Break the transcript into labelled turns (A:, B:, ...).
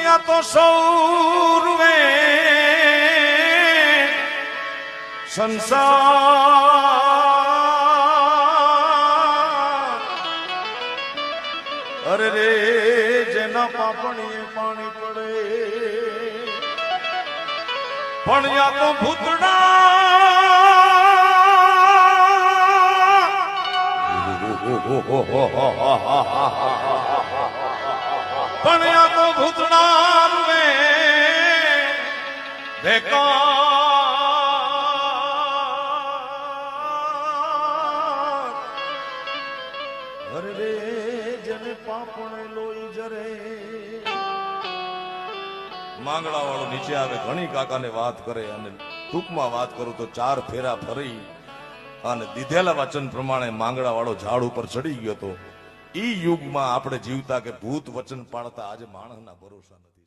A: ભણ્યા તો સૌરવે સંસાર અરે રે જેના પાપણીએ પાણી પડે ભણ્યા તો ભૂતડા ભણ્યા તો ભૂતડા રૂવે બેકાર અરે રે જેને પાપણે લોહી જરે માંગડા વાળો નીચે આવે ઘણી કાકાને વાત કરે અને ટૂંકમાં વાત કરું તો 4 ફેરા ફરી અને દીધેલા વચન પ્રમાણે માંગડા વાળો ઝાડ ઉપર ચડી ગયો તો ઈ યુગમાં આપણે જીવતા કે ભૂત વચન પાડતા આજે માણસના ભરોસા નથી.